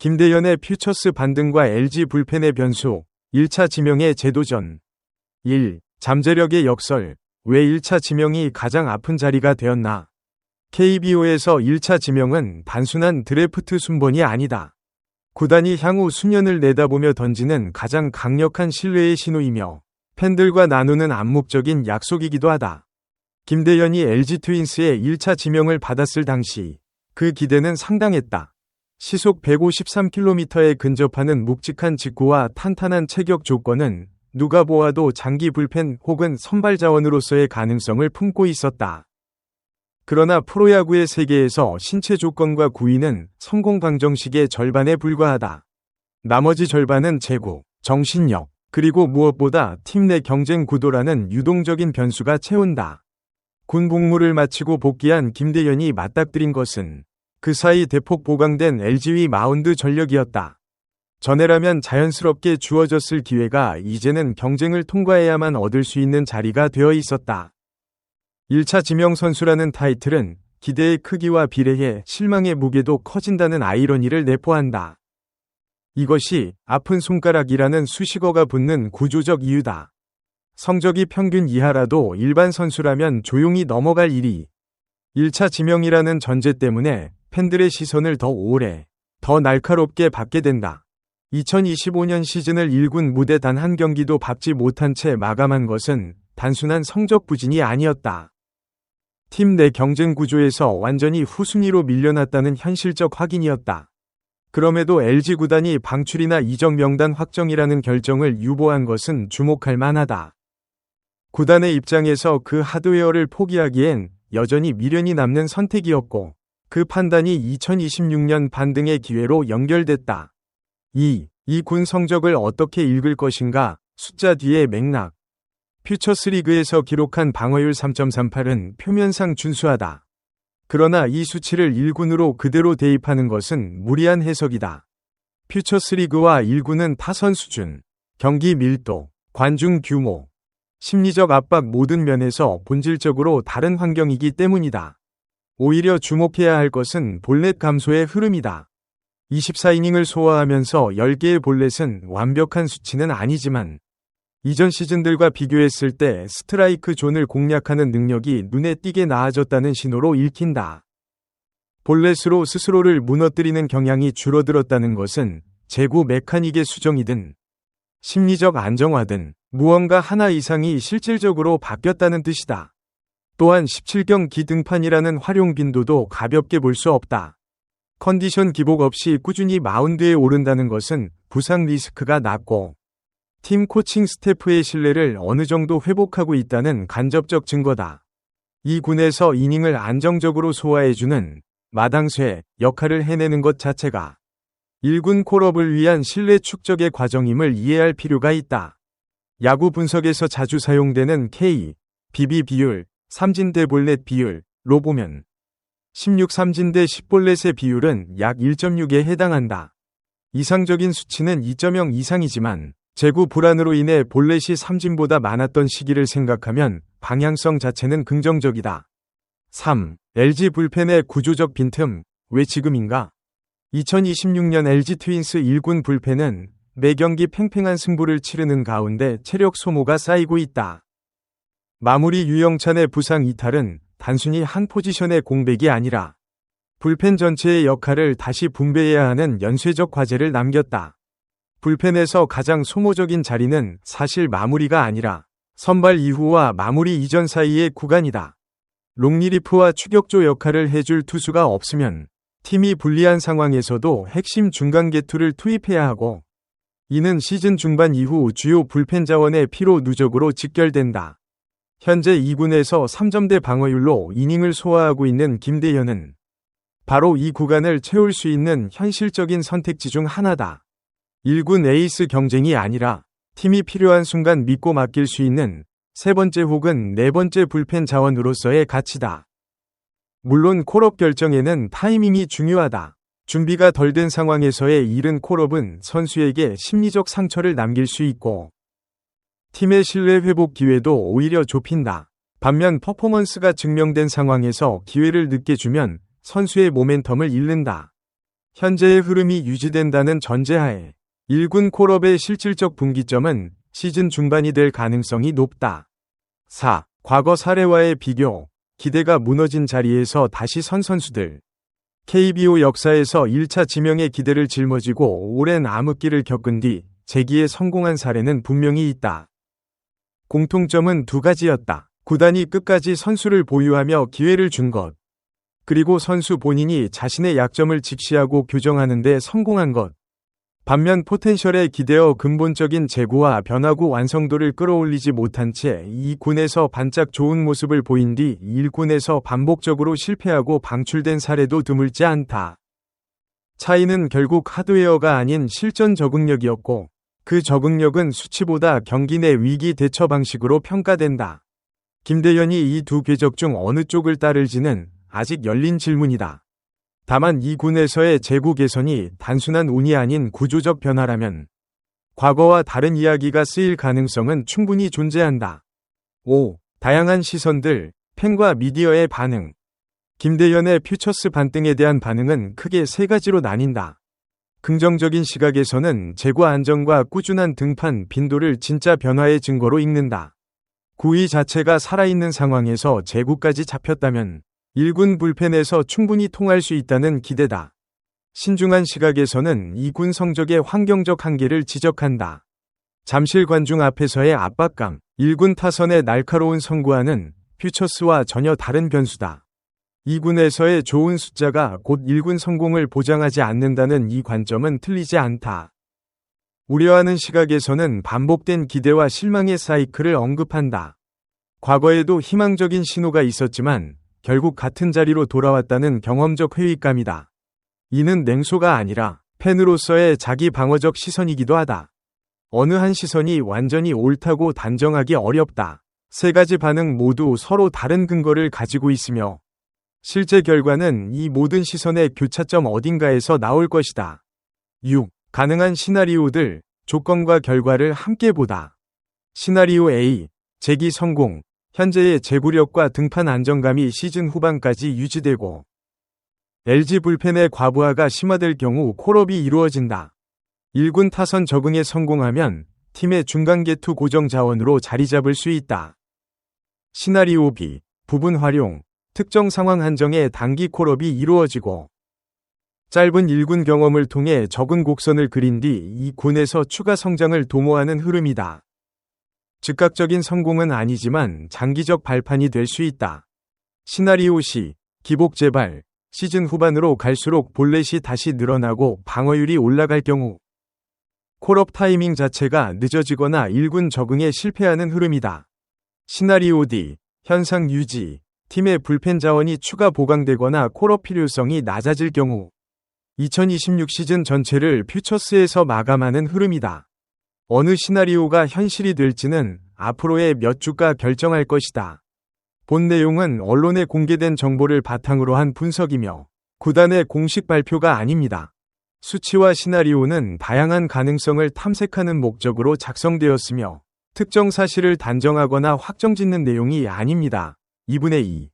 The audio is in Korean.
김대현의 퓨처스 반등과 LG 불펜의 변수, 1차 지명의 재도전. 1. 잠재력의 역설. 왜 1차 지명이 가장 아픈 자리가 되었나? KBO에서 1차 지명은 단순한 드래프트 순번이 아니다. 구단이 향후 수년을 내다보며 던지는 가장 강력한 신뢰의 신호이며 팬들과 나누는 암묵적인 약속이기도 하다. 김대현이 LG 트윈스의 1차 지명을 받았을 당시 그 기대는 상당했다. 시속 153km에 근접하는 묵직한 직구와 탄탄한 체격 조건은 누가 보아도 장기 불펜 혹은 선발 자원으로서의 가능성을 품고 있었다. 그러나 프로야구의 세계에서 신체 조건과 구위는 성공 방정식의 절반에 불과하다. 나머지 절반은 재구, 정신력, 그리고 무엇보다 팀 내 경쟁 구도라는 유동적인 변수가 채운다. 군 복무를 마치고 복귀한 김대현이 맞닥뜨린 것은 그 사이 대폭 보강된 LG의 마운드 전력이었다. 전에라면 자연스럽게 주어졌을 기회가 이제는 경쟁을 통과해야만 얻을 수 있는 자리가 되어 있었다. 1차 지명 선수라는 타이틀은 기대의 크기와 비례해 실망의 무게도 커진다는 아이러니를 내포한다. 이것이 아픈 손가락이라는 수식어가 붙는 구조적 이유다. 성적이 평균 이하라도 일반 선수라면 조용히 넘어갈 일이 1차 지명이라는 전제 때문에 팬들의 시선을 더 오래, 더 날카롭게 받게 된다. 2025년 시즌을 1군 무대 단 한 경기도 밟지 못한 채 마감한 것은 단순한 성적 부진이 아니었다. 팀 내 경쟁 구조에서 완전히 후순위로 밀려났다는 현실적 확인이었다. 그럼에도 LG 구단이 방출이나 이적 명단 확정이라는 결정을 유보한 것은 주목할 만하다. 구단의 입장에서 그 하드웨어를 포기하기엔 여전히 미련이 남는 선택이었고, 그 판단이 2026년 반등의 기회로 연결됐다. 2. 이 군 성적을 어떻게 읽을 것인가? 숫자 뒤의 맥락. 퓨처스 리그에서 기록한 방어율 3.38은 표면상 준수하다. 그러나 이 수치를 1군으로 그대로 대입하는 것은 무리한 해석이다. 퓨처스 리그와 1군은 타선 수준, 경기 밀도, 관중 규모, 심리적 압박 모든 면에서 본질적으로 다른 환경이기 때문이다. 오히려 주목해야 할 것은 볼넷 감소의 흐름이다. 24이닝을 소화하면서 10개의 볼넷은 완벽한 수치는 아니지만 이전 시즌들과 비교했을 때 스트라이크 존을 공략하는 능력이 눈에 띄게 나아졌다는 신호로 읽힌다. 볼넷으로 스스로를 무너뜨리는 경향이 줄어들었다는 것은 제구 메카닉의 수정이든 심리적 안정화든 무언가 하나 이상이 실질적으로 바뀌었다는 뜻이다. 또한 17경기 등판이라는 활용 빈도도 가볍게 볼 수 없다. 컨디션 기복 없이 꾸준히 마운드에 오른다는 것은 부상 리스크가 낮고 팀 코칭 스태프의 신뢰를 어느 정도 회복하고 있다는 간접적 증거다. 이 군에서 이닝을 안정적으로 소화해주는 마당쇠 역할을 해내는 것 자체가 1군 콜업을 위한 신뢰 축적의 과정임을 이해할 필요가 있다. 야구 분석에서 자주 사용되는 K, BB 비율, 삼진대 볼넷 비율로 보면 16 삼진대 10볼넷의 비율은 약 1.6에 해당한다. 이상적인 수치는 2.0 이상이지만 제구 불안으로 인해 볼넷이 삼진보다 많았던 시기를 생각하면 방향성 자체는 긍정적이다. 3. LG 불펜의 구조적 빈틈, 왜 지금인가? 2026년 LG 트윈스 1군 불펜은 매 경기 팽팽한 승부를 치르는 가운데 체력 소모가 쌓이고 있다. 마무리 유영찬의 부상 이탈은 단순히 한 포지션의 공백이 아니라 불펜 전체의 역할을 다시 분배해야 하는 연쇄적 과제를 남겼다. 불펜에서 가장 소모적인 자리는 사실 마무리가 아니라 선발 이후와 마무리 이전 사이의 구간이다. 롱리리프와 추격조 역할을 해줄 투수가 없으면 팀이 불리한 상황에서도 핵심 중간 개투를 투입해야 하고, 이는 시즌 중반 이후 주요 불펜 자원의 피로 누적으로 직결된다. 현재 2군에서 3점대 방어율로 이닝을 소화하고 있는 김대현은 바로 이 구간을 채울 수 있는 현실적인 선택지 중 하나다. 1군 에이스 경쟁이 아니라 팀이 필요한 순간 믿고 맡길 수 있는 세 번째 혹은 네 번째 불펜 자원으로서의 가치다. 물론 콜업 결정에는 타이밍이 중요하다. 준비가 덜 된 상황에서의 이른 콜업은 선수에게 심리적 상처를 남길 수 있고 팀의 신뢰 회복 기회도 오히려 좁힌다. 반면 퍼포먼스가 증명된 상황에서 기회를 늦게 주면 선수의 모멘텀을 잃는다. 현재의 흐름이 유지된다는 전제하에 1군 콜업의 실질적 분기점은 시즌 중반이 될 가능성이 높다. 4. 과거 사례와의 비교, 기대가 무너진 자리에서 다시 선 선수들. KBO 역사에서 1차 지명의 기대를 짊어지고 오랜 암흑기를 겪은 뒤 재기에 성공한 사례는 분명히 있다. 공통점은 두 가지였다. 구단이 끝까지 선수를 보유하며 기회를 준 것. 그리고 선수 본인이 자신의 약점을 직시하고 교정하는 데 성공한 것. 반면 포텐셜에 기대어 근본적인 재고와 변화구 완성도를 끌어올리지 못한 채 2군에서 반짝 좋은 모습을 보인 뒤 1군에서 반복적으로 실패하고 방출된 사례도 드물지 않다. 차이는 결국 하드웨어가 아닌 실전 적응력이었고, 그 적응력은 수치보다 경기 내 위기 대처 방식으로 평가된다. 김대현이 이 두 궤적 중 어느 쪽을 따를지는 아직 열린 질문이다. 다만 이 군에서의 재고 개선이 단순한 운이 아닌 구조적 변화라면 과거와 다른 이야기가 쓰일 가능성은 충분히 존재한다. 5. 다양한 시선들, 팬과 미디어의 반응. 김대현의 퓨처스 반등에 대한 반응은 크게 세 가지로 나뉜다. 긍정적인 시각에서는 재고 안정과 꾸준한 등판 빈도를 진짜 변화의 증거로 읽는다. 구위 자체가 살아있는 상황에서 재고까지 잡혔다면 1군 불펜에서 충분히 통할 수 있다는 기대다. 신중한 시각에서는 2군 성적의 환경적 한계를 지적한다. 잠실 관중 앞에서의 압박감, 1군 타선의 날카로운 선구안은 퓨처스와 전혀 다른 변수다. 2군에서의 좋은 숫자가 곧 1군 성공을 보장하지 않는다는 이 관점은 틀리지 않다. 우려하는 시각에서는 반복된 기대와 실망의 사이클을 언급한다. 과거에도 희망적인 신호가 있었지만 결국 같은 자리로 돌아왔다는 경험적 회의감이다. 이는 냉소가 아니라 팬으로서의 자기 방어적 시선이기도 하다. 어느 한 시선이 완전히 옳다고 단정하기 어렵다. 세 가지 반응 모두 서로 다른 근거를 가지고 있으며 실제 결과는 이 모든 시선의 교차점 어딘가에서 나올 것이다. 6. 가능한 시나리오들, 조건과 결과를 함께 보다. 시나리오 A, 재기 성공. 현재의 재구력과 등판 안정감이 시즌 후반까지 유지되고 LG 불펜의 과부하가 심화될 경우 콜업이 이루어진다. 1군 타선 적응에 성공하면 팀의 중간개투 고정 자원으로 자리 잡을 수 있다. 시나리오 B, 부분 활용, 특정 상황 한정에 단기 콜업이 이루어지고 짧은 1군 경험을 통해 적은 곡선을 그린 뒤 2군에서 추가 성장을 도모하는 흐름이다. 즉각적인 성공은 아니지만 장기적 발판이 될 수 있다. 시나리오 C, 기복 재발, 시즌 후반으로 갈수록 볼넷이 다시 늘어나고 방어율이 올라갈 경우 콜업 타이밍 자체가 늦어지거나 1군 적응에 실패하는 흐름이다. 시나리오 D, 현상 유지, 팀의 불펜 자원이 추가 보강되거나 콜업 필요성이 낮아질 경우 2026 시즌 전체를 퓨처스에서 마감하는 흐름이다. 어느 시나리오가 현실이 될지는 앞으로의 몇 주가 결정할 것이다. 본 내용은 언론에 공개된 정보를 바탕으로 한 분석이며 구단의 공식 발표가 아닙니다. 수치와 시나리오는 다양한 가능성을 탐색하는 목적으로 작성되었으며 특정 사실을 단정하거나 확정짓는 내용이 아닙니다. 2분의 2